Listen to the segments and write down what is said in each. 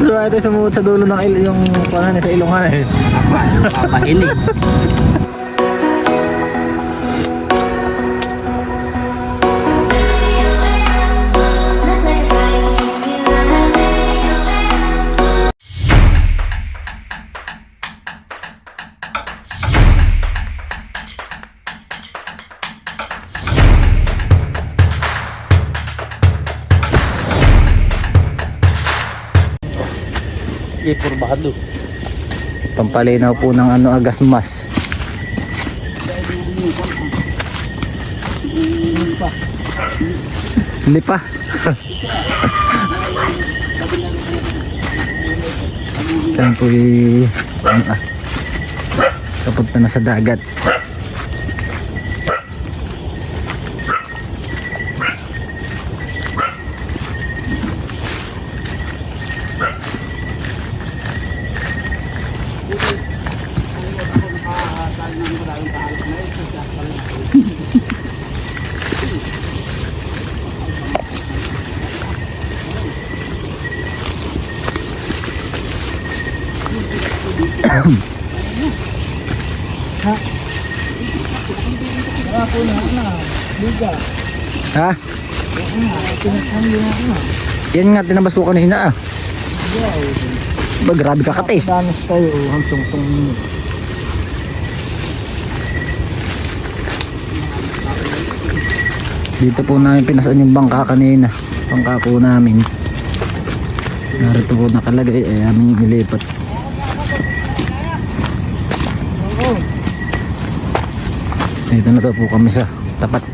So ito sumuot sa dulo ng yung kuhanan sa ilongan eh. Papahilig. Ipurbado. Pampalinaw po ng ano agasmas. Lipa. Saan po kapunta na sa dagat. Ha? Yan nga tinabas ko kanina ah. Ba, grabe ka kate. Danas tayo, hansong-tong. Dito po namin pinasaan yung bangka kanina. Bangka po namin. Narito po nakalagay eh aming ilipat. Dito na to po kami sa tapat.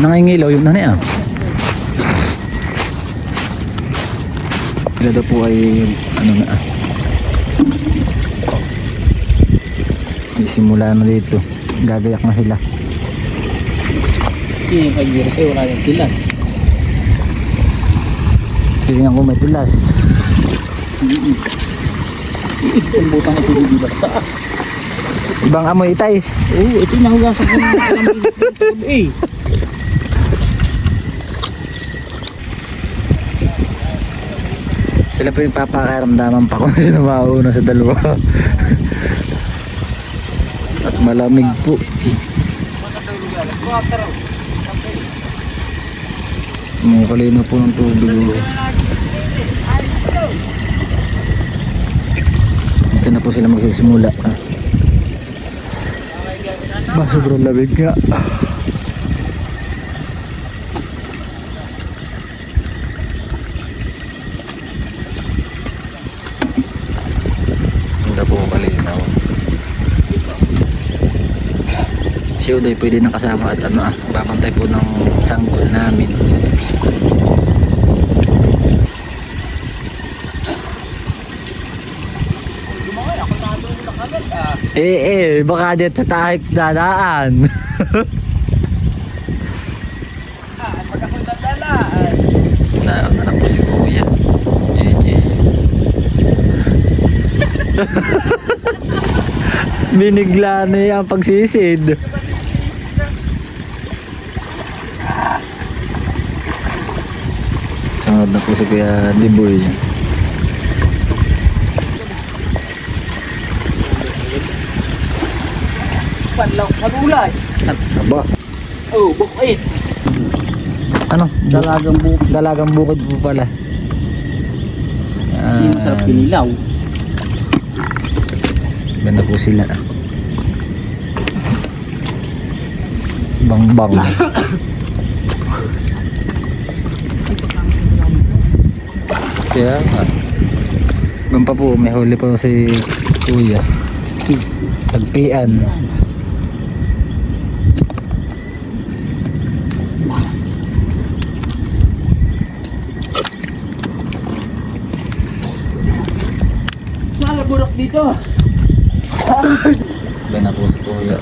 Nangingilaw yun na niya. Sila daw po ay ano na simula na dito. Gagayak na sila. Hindi yung kagirap eh, wala yung tilas. Tingnan ko may tulas. Ang butang ito hindi basta. Ibang amoy itay. Oo, ito yung nahugasan ko ng eh. Sila po yung papakaramdaman pa kung sino mauna sa dalawa. At malamig po. Mukalino po ng tubig. Dito na po sila magsisimula. Bah, sobrang lamig nga. Ganda po kalinaw. Si Uday pwede na kasama at ano babantay po ng sanggol namin. Baka dito sa tahip dadaan. Pag ako'y dadalaan. Na po si Kuya. JJ. Binigla na yung pagsisid. Sunod na po si Kuya Diboy. Panlaw sa gulay. Aba. Oh, bukuin. Ano? Dalagang bukid. Dalagang bukid po pala. Hindi masarap kinilaw. Ganda po sila. Bang bang. Kaya doon pa po may huli pa si Kuya. Tagpian. Malaburok dito. Ganda po si Kuya.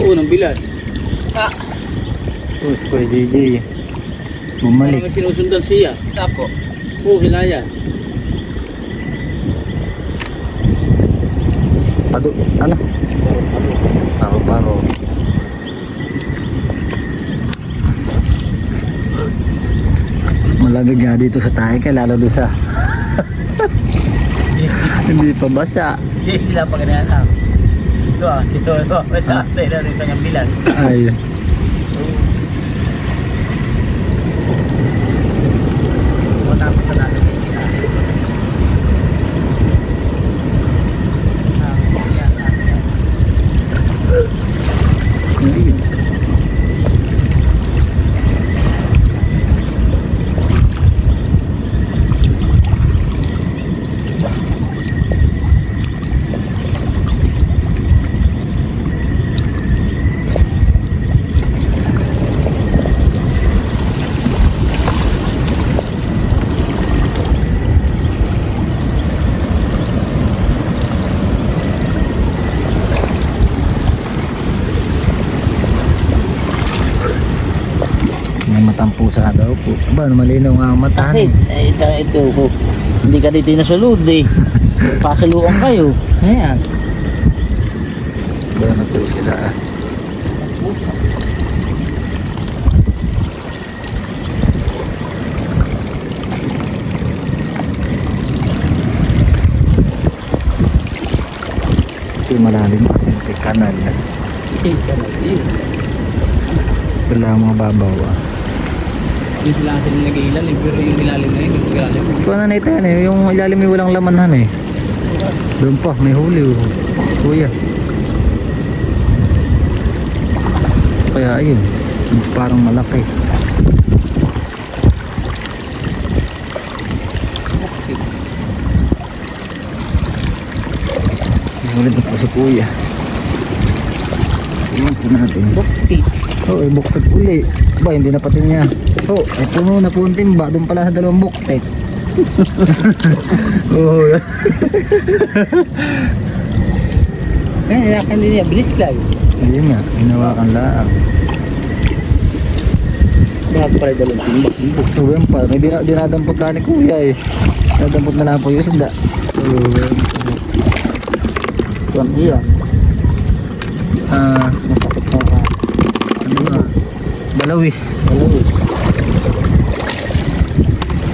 Oo, ng bilad. Si Kuya JJ. Bumalik. Parang sinusundan siya. Tapo. Oo, hilaya. Ano? Paro-paro. Malamig nga dito sa tayo kaya lalo doon sa hindi pa basa. Hindi lang pa ganyan lang. Ito. Ito na rin kanyang bilan. Ay. Matapos na natin. Ayun. May matampusa daw po. Aba, malinaw nga ang mata. Ito ko. Hindi ka dito nasulod eh. Pasaluan kayo. Ayan. Ba na po sila ah. Ito yung malalim kay kanal. Wala ang mga babaw ah. Dito lang sila nag-iilalim. Pero yung ilalim na yun, nag-iilalim. Kuha na ito yan eh. Yung ilalim may walang laman eh. Doon pa, may huli oh. Kuya. Kaya ayun. Parang malaki. Ulit na po si kuya. Tingnan po natin. Bukti. Oh, ay buktek uli. Ba, hindi na pati niya. Oh, ay puno na po ang timba. Doon pala sa dalawang buktek. Oh. Kaya niya, bilis lang. Hindi nga, hinawakan lang. Bakit pala dalawang timbak? So, yan pa. May dinadampot na ni kuya eh. Dinadampot na lang po yung isda. Tuwan iya. Masakit pa ka. Ano nga? Balawis. Balawis.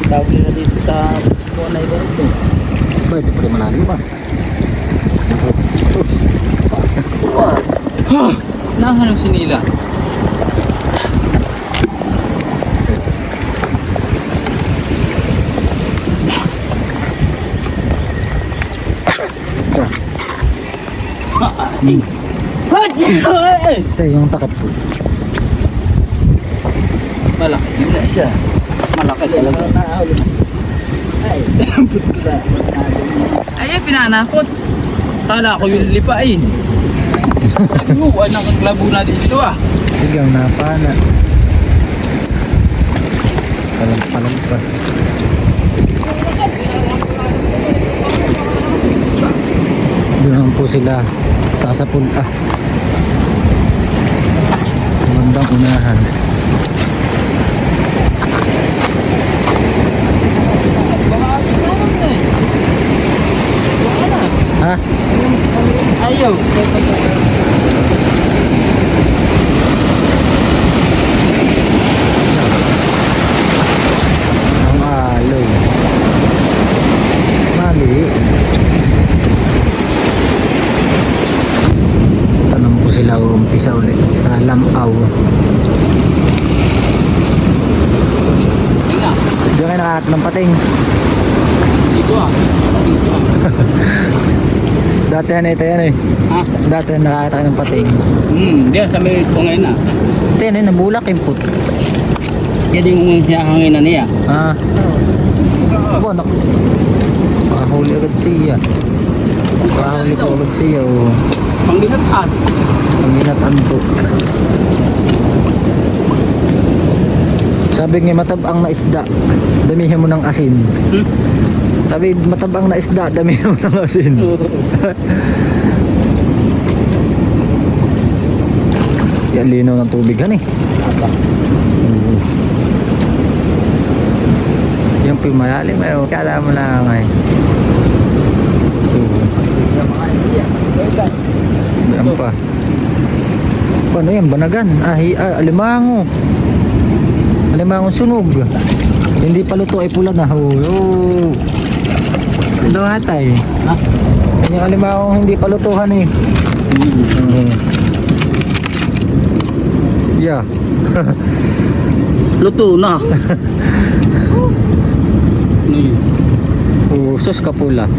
Tawag nila dito sa tuwan na ito. Ba, ito pala malalim ba? Sus. Nahanong sinila. Ito yung takap po. Malaki din na siya. Malaki talaga. Ay, ay, pinanakot. Kala ko yung lipain. Nagluwan ang Laguna dito ah. Sigang napana. Palang pa. Doon naman po sila sasapul bandang unahan. Ha? Ayaw. Ang aloy. Mali. Tanong ko sila umpisa ulit sa Lamaw. Diyan kayo nakakat ng pating. Dito ah. Dito ah. Dati yan eh. Ha? Dati nakakita kayo ng pating. Diyan sa may tungay na. Ito yan eh, nabulak yung put. Yan yung hangin na niya. Ah. Aba, makahuli agad siya. Makahuli ko agad siya. Oh. Pangginatan. Pangginatan po. Sabi nga matabang na isda, damihan mo ng asin. Sabi matabang na isda, damihan mo ng asin. Yan linaw ng tubig han eh. Yung pimalalim ay kala mo lang ay. Yan pa. Ano yan? Banagan. Alimango. Alimango sunog. Hindi pa luto ay pula na. Oh. Ito hatay. Ha? Yan yung alimango hindi pa lutuhan eh. Yeah. Luto na. Sus ka pula.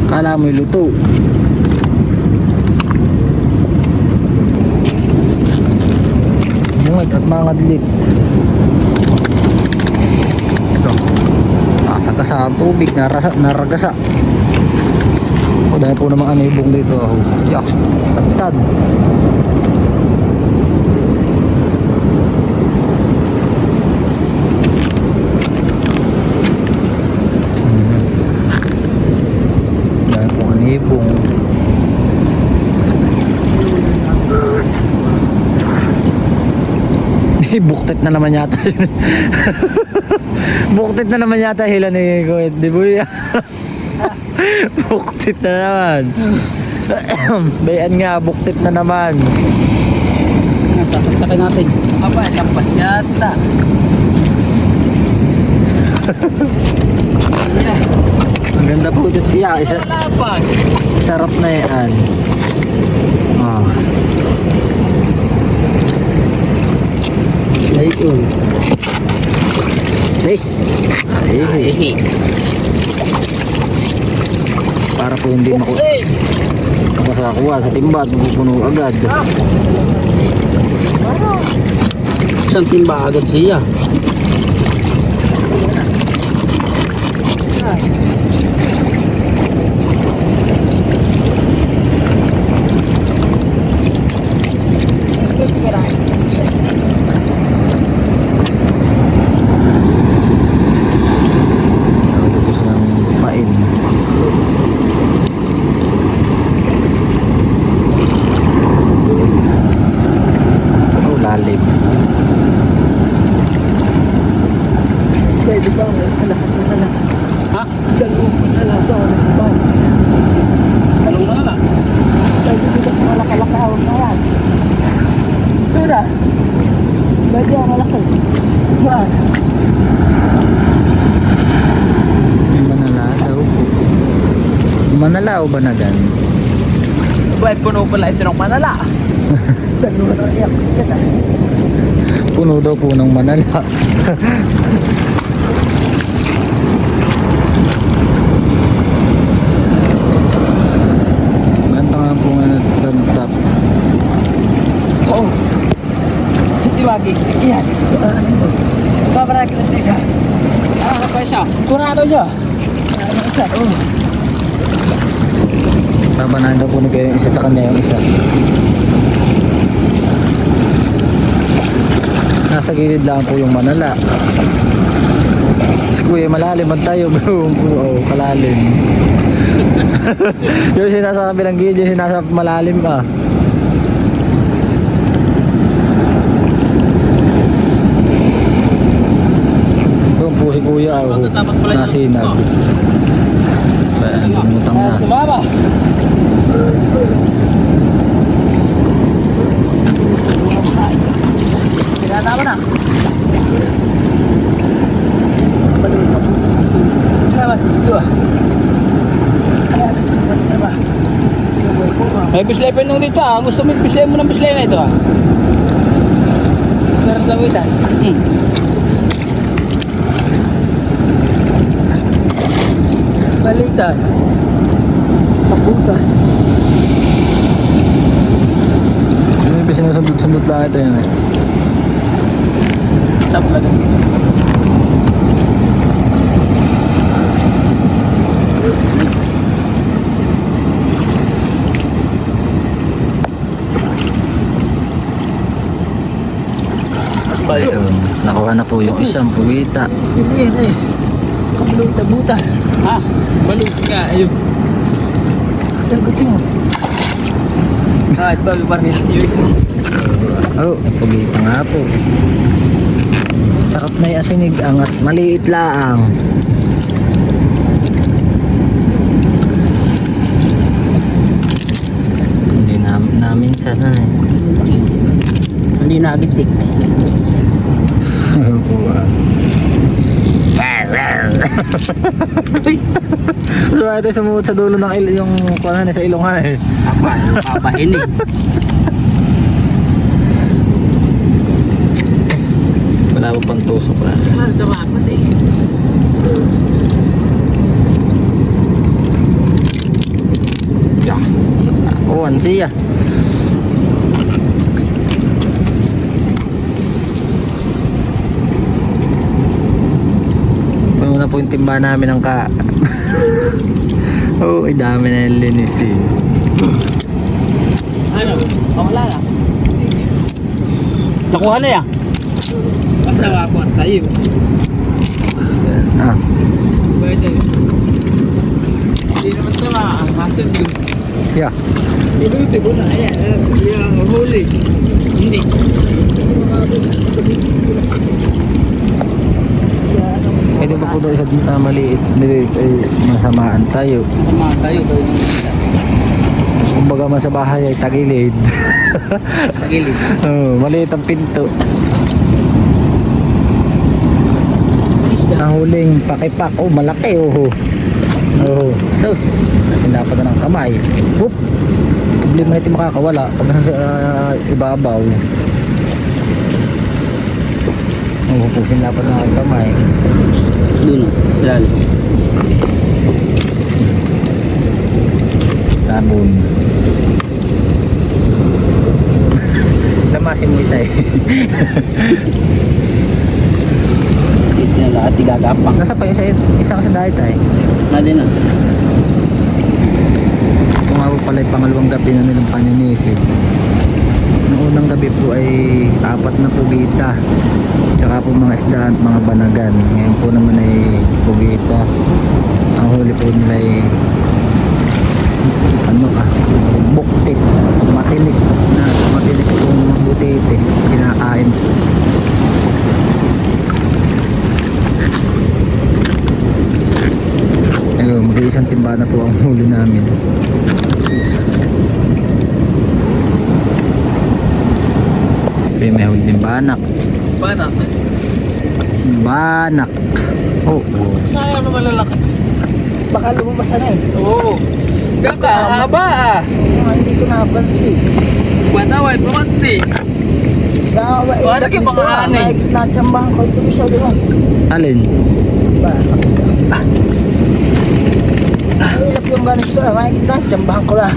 Kala mo luto. Mungad at mga dilit. Asa ka sa tubig, naragasa. O dahil po namang anibong dito. Yak, tagtad. Dahil po anibong. Buktit na naman yata yun. Buktit na naman yata hila ni Kuya Diboy. Buktit na naman. Bayan nga, buktit na naman. Sasaksakin natin. Aba, lampas yata. Ang ganda po ito. Yeah, Lampas. sarap na yan. Oh. Ayun. Nice. Ay. Para po hindi makasakuha sa timba at mapupuno agad. Isang timba agad siya. Tapos ng pain. Oh, lalim. Pwede ba may alahat na lang? Ha? Dalawang alaga na ba? Anong nala? Pwede dito sa malakalakawag na yan. Tura. Pwede ang malaki. Ba? May manalaw. Manalaw ba na gan? Buhay puno pala ito ng manala. Dalawa na iyak. Yan. Puno daw po ng manala. Ganta nga po nga nagtap. Oo. Hindi wagi. Iyan. Babaraki na siya. Ano pa siya? Kurado siya. Ano isa? Oh. Babanahan daw po ni kayo yung isa sa kanya yung isa. Nasa gilid lang po yung manala. Si Kuya malalim man tayo bro. Oo, kalalim. Yung sinasa kabilang gilid, yung sinasa malalim pa. Doon po si Kuya nasinag. Lumutang na. Sumama. Pinatama na. Labas ito ah. May bislay pa nung dito ah. Gusto mo bislay mo ng bislay na ito ah. Meron dawitan. Balitan. Paputas. Yung sinusundot-sundot lang ito yun eh. Tap lang. Ayun, nakuha na po yung isang pugita. Hindi yan eh. Kabulong tabutas. Ha? Balog nga. Ayun. Tagot mo. Ah, ito ba? Parang yung isa. Oh, may pugita nga po. Sakap na yung asinig angat. Maliit laang. Hindi namin sana eh. Hindi na agitik. So ito sumuot sa dulo ng yung kuwanan sa ilongan eh. Papahinig. Wala pa pang tusok pa. Mas dapat eh. Oh, ansiya. Muna po yung timba namin ng ka. Oh, ay dami na yung linis eh. Ano? Wala na. Nakuha na yan. Masawa po tayo. Ah, Pwede. Hindi naman sama ang hasad doon. yeah. Iluti ko na. Ayan. Yung huli. Hindi. Pwede ba po daw isa maliit ay masamaan tayo. Tama tayo. Kumbaga man sa bahay ay tagilid. Tagilid. Oh, maliit ang pinto. Ang huling pakipak. Oh, malaki oh. Oh, sus. Sinapat na ng kamay. Whoop. Problema natin makakawala pag nasa ibabaw. Oh, pupusin lapat na ng kamay. Doon. Lalo. Tabon. Lamasin mo ito eh. Ito na lahat. Igagapak. Nasa pa yung isang sa diet ay. Na din na. Kung nga po pala yung pangalawang gabi na nilang paninisid. Noong unang gabi po ay 4 na pugita. Tsaka po mga isda at mga banagan. Ngayon po naman ay pugita. Ang huli po nila ay buktit. Matinik pong butete. Kinakain. Ayun, mag-iisang timba na po ang huli namin. Okay, may huli din banak. Paano? Banak. Oh, oh. Sayang na malalaki. Baka lumabas na eh. Oo. Kakahaba ah. Hindi ko napansin. Panaway, pumunti. Wala kayo mga anay. Natsambahan ko ito siya doon. Alin? Ba? Ilap yung ganito na. Makikita, tsambahan ko lang.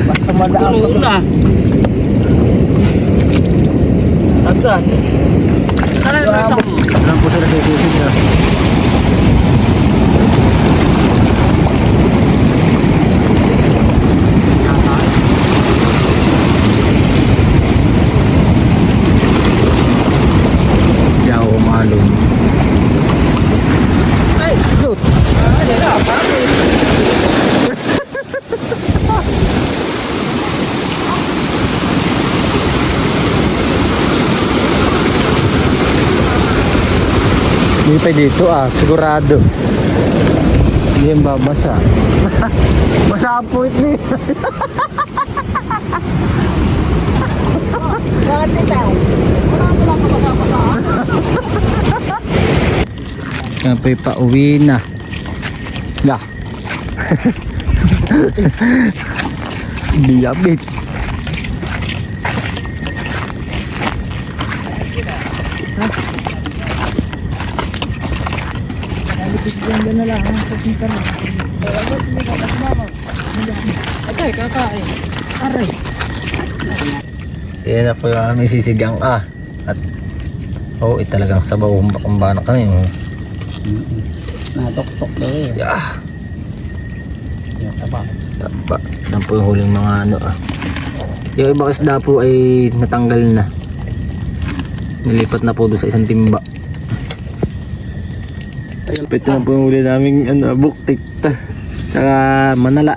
Masama lang ko. Puno na. Agad. Ano yung isang... Alam po sila sa sisig na. Yaw, malum. Ay, shoot. Hindi pa dito sigurado. Hindi yung babasa. Basa po ito. Bakit ito? Wala ka magpapasaan. Siyempre pauwi na. Lah. Diabit. Ganda na lang ang papunta na. Dapat hindi ka kasama. Atay, kakain. Aray. Yan na po yung aming sisigang At talagang sabaw kumbana kami. Natok-tok daw eh. Yeah. Taba. Yan po yung huling mga Yung iba isda po ay natanggal na. Nilipat na po doon sa isang timba. Ito na po yung huli naming buktik. Tsaka manala.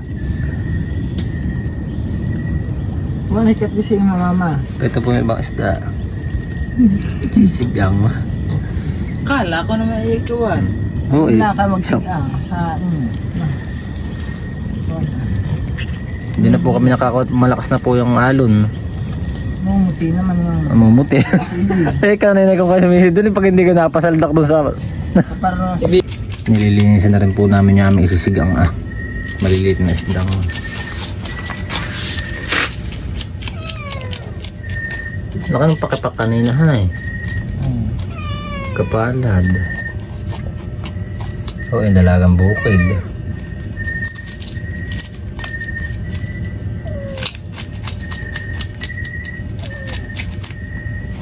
Manikat kasi yung mama. Ito po yung ibang isda. Sisigang. Kala ko naman ikuan. Oo, Wala ka sa- magsigang sa Hindi na po kami nakakot. Malakas na po yung alon. Mumuti naman yung Mamumuti. sige. Eh, kanina ko kasi minsan doon pag hindi ko napasaldak doon sa... Parang Nililinisan na rin po namin yung aming isisigang maliliit na isdang. Laka ng pakipak kanina ha eh. Kapalad. O yung dalagang bukid.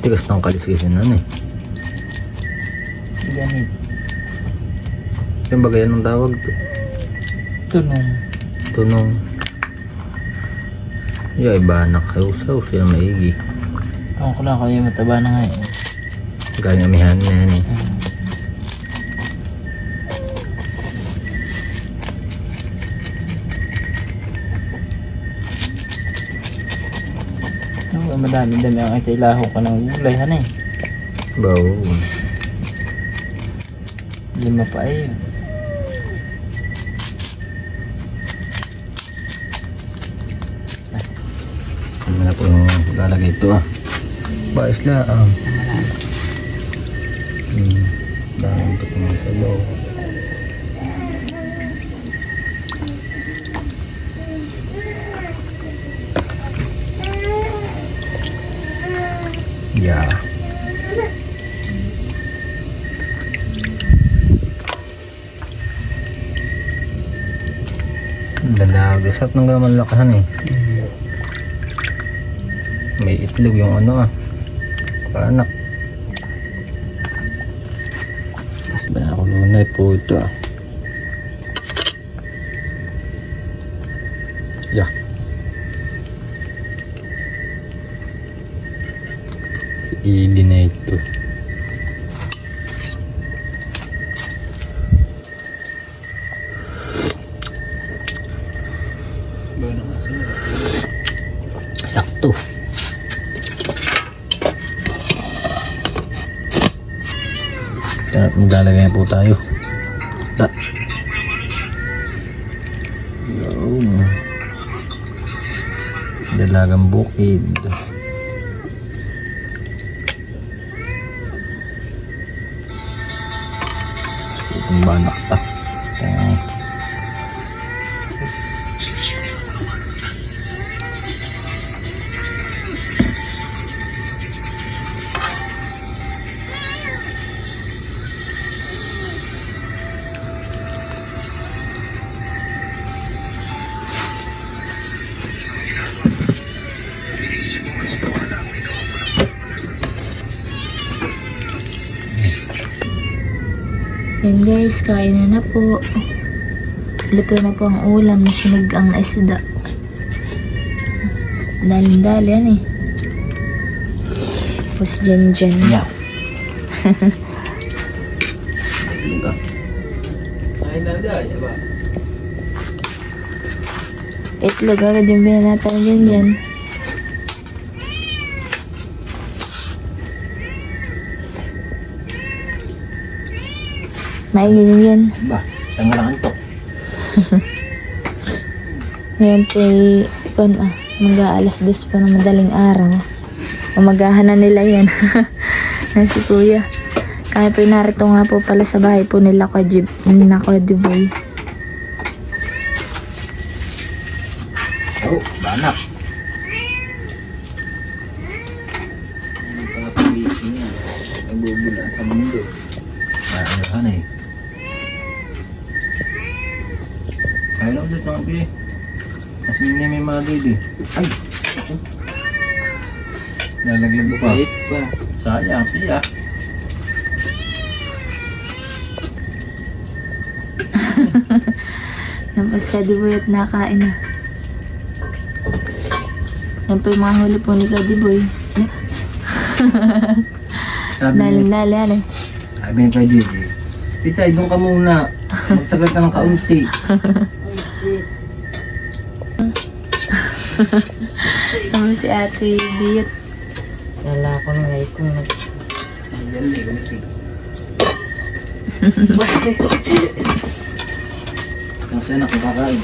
Tigas ng kaliskisin nun eh. ganit. Yung bagay anong tawag to? Tunong. Tunong. Yung iba anak. Usaw siya maigi. Ang ko lang ko yung mataba na nga eh. Galing amihan na yan eh. Madami-dami ang itilaho ka ng gulay han eh. Baw. 5 pa eh. Ano na po yung lalagay ito Bais na dahil ito mga sabaw. Yeah. Dalag. Sarap ng gaman lakahan eh. May itlog yung paanak. Basta ako lunay po ito Yeah. I-di na ito. Sakto. Maglalagay po tayo. Yun. Dalagang bukid. Itong banak pa. Yan guys, kain na po. Luto na po ang ulam na sinigang na isda. Dalin-dali yan eh. Tapos dyan. Yeah. Ay na dyan, ba? Itlog agad yung binanatan dyan. Maigi din yan. Ba, tanga lang antok. Ngayon po mag-aalas 10 po ng madaling araw. Umagahan na nila yan. Na si kuya. Kaya po narito nga po pala sa bahay po nila Kodiboy. Oh, banak. Ano pala pag-iising yan? Nagbubulaan sa mundo. Ano eh. Kaya lang ulit ng abi. Kasi hindi may mga baby. Ay! Lalaglag mo pa. Bait pa. Sayang siya. Tapos Kodiboy at nakain na. Yan po yung mga huli po ni Kodiboy. Daling-dali yan eh. Sabi niya kay Gigi, Pitay, doon ka muna. Magtagal ka ng kaunti. Tapos si Ate Biyot. Lala ko nung ngayon kung Ay, yan, gumising. Kasi na kakain.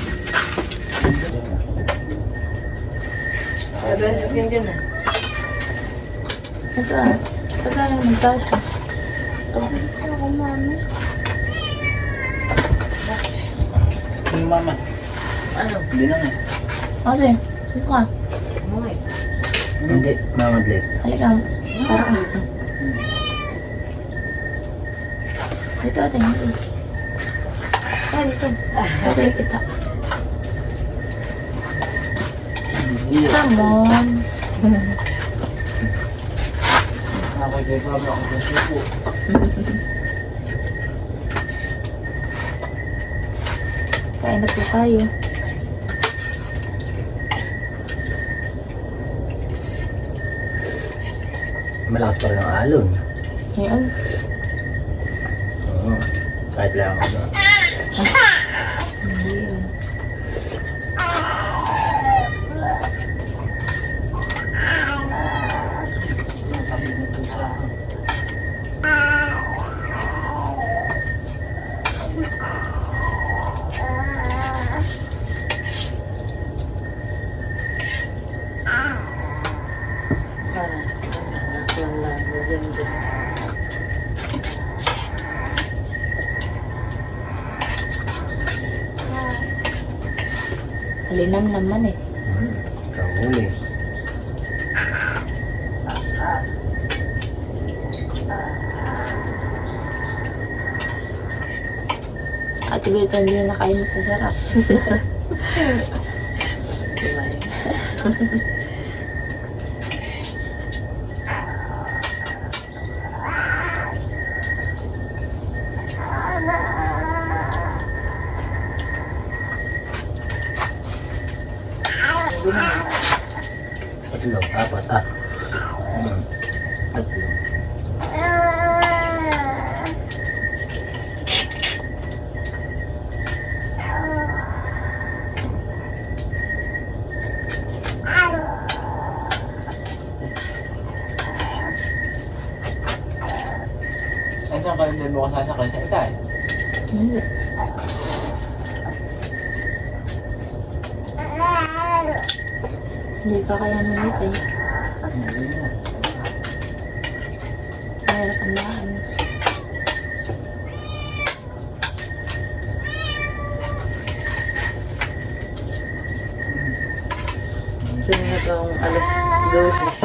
Ito ah. Ito tayo magtasya. Yung mama. Ano? Hindi na nga. Ate, ito ka. Hindi, mamadlit. Halika. Para ka. Ito ate. Ito. Ah, dito. Ate, kita. Come on. Ako kay Pablo, ako kay Supo. Kain na po tayo. Malakas pa rin ang alon. Ngayon. Oo. Kahit lang ako. Hindi yun. Linam naman eh. Kahuli. At ibig hindi na kayo magsasarap. Tatlo, apat, tatlo. Ay, saan kayo din mo kasasakay sa isa eh? Hindi. Hindi pa kaya nung ito eh. Mahirap ang lahan. Ito na itong alas 12.